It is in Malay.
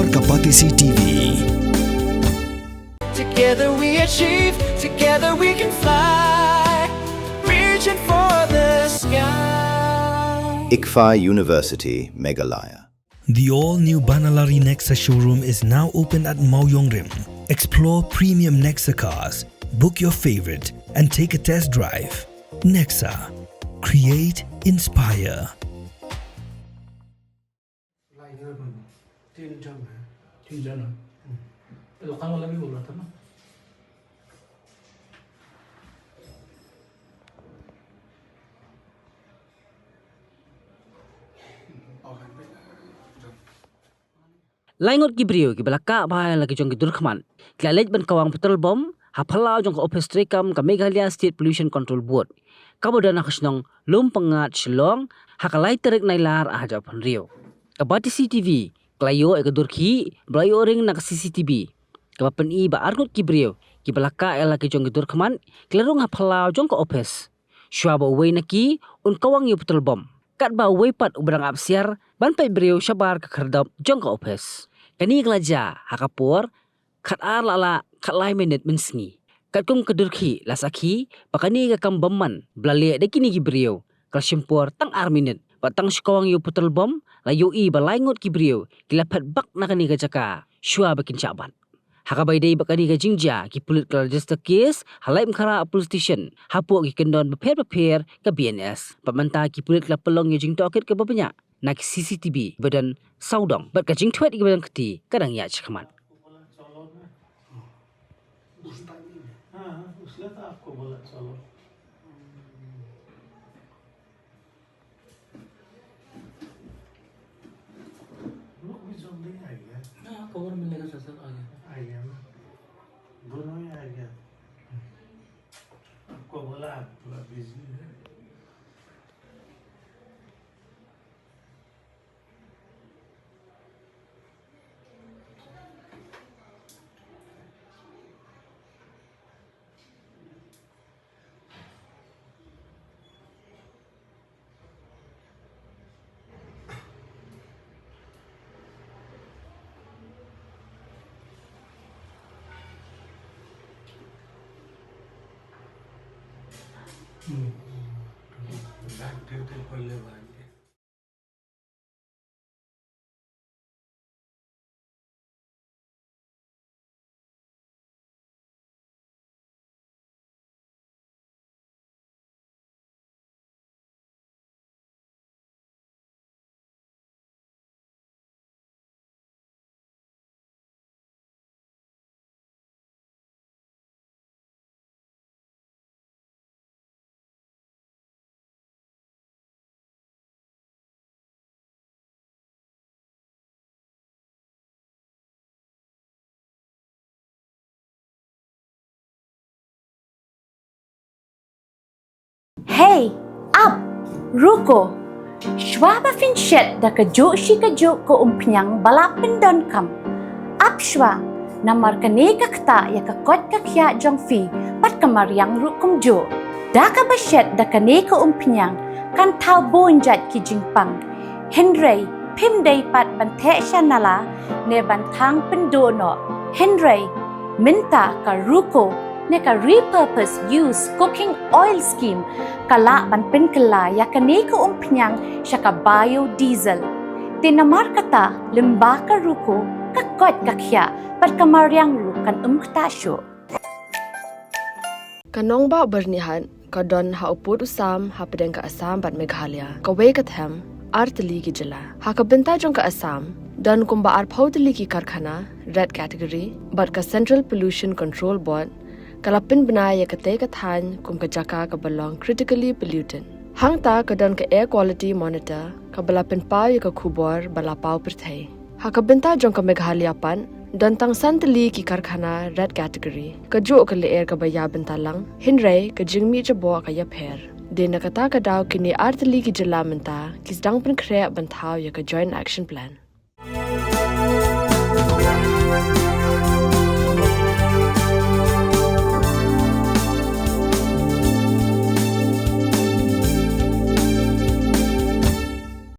Explore Kapatisi TV. Together we achieve, together we can fly, reaching for the sky. ICFA University, Meghalaya. The all-new Banalari Nexa showroom is now open at Maoyongrim. Explore premium Nexa cars, book your favorite, and take a test drive. Nexa. Create, inspire. Laingot Gibriu ki belaka bahaya lagi jong gidur khaman. Klalej ban kawang petrol bom hapalau jong ko opestrikam ka Meghalaya State Pollution Control Board. Kabodana khasnong lum pengat Shillong hakalai terik nailar ahaja pan Rio. Kabati CCTV klayo e gidur ki blayo ring nak CCTV. Kapapen I ba argot Gibriu ki belaka lagi jong gidur khaman klarung hapalau jong ko opes. Shwa ba uway naki un kawang yu petrol bom. Kat ba uway pat ubrang apsiar ban pa Gibriu syabar ka kardap jong ko opes. Kani gelaja hakapur kat ar lala kat lai minit mensengi kat kum kedurki lasaki pakani ka kambaman blale de kini Gibriu kal simpur tang ar minit batang skawang yu putel bom la yu I balaingot Gibriu kilapat bak nakani ka jaka shua bakin chaban hakabai dei bakani ka jingja ki pulit kal register case halai mkhara police station hapu ki kendon beper ka BNS pamanta ki pulit kala pelong yu jing toket ka babanya nak CCTV badan saudong bat ka jing twet ki badan keti kadang ya chakman Hey, up, ruko. Shwa fin shet da ka jo shi ka jo ko umpiang balapin don kam. Up shwa, namar ka ne ka kta ya ka kot ka kya jong fi pat kamariang rukum jo. Da ka ba shet da ka ne ka umpiang kan tau bonjat ki jingpang. Henry, pim day pat bante shanala ne bantang pendono. Henry, minta ka ruko neka repurpose use cooking oil scheme kala ban pen kala ya kane ko umpnyang syaka biodiesel tinamar kata lembaka ruko kakot kakya pat kamaryang rukan umktasyo kanong ba bernihan kadon ha uput usam ha pedeng ka Assam bat Meghalaya ka we ka them artli ki jila ha ka benta jong ka Assam dan kumba ar phaudli ki karkhana red category bat ka Central Pollution Control Board kalapin benaya kate kathan kum kajaka ka balong critically pollutant hangta kadon ka air quality monitor ka balapin pa ka khubor balapau perthai hakabenta jong ka Meghalaya pan dan tang santali ki karkhana red category ka jo ka le air ka baya bentalang hinrai ka jingmi jabo ka ya pher dena kata ka daw kini artli ki jala menta kis dang pen khre banthaw ya ka joint action plan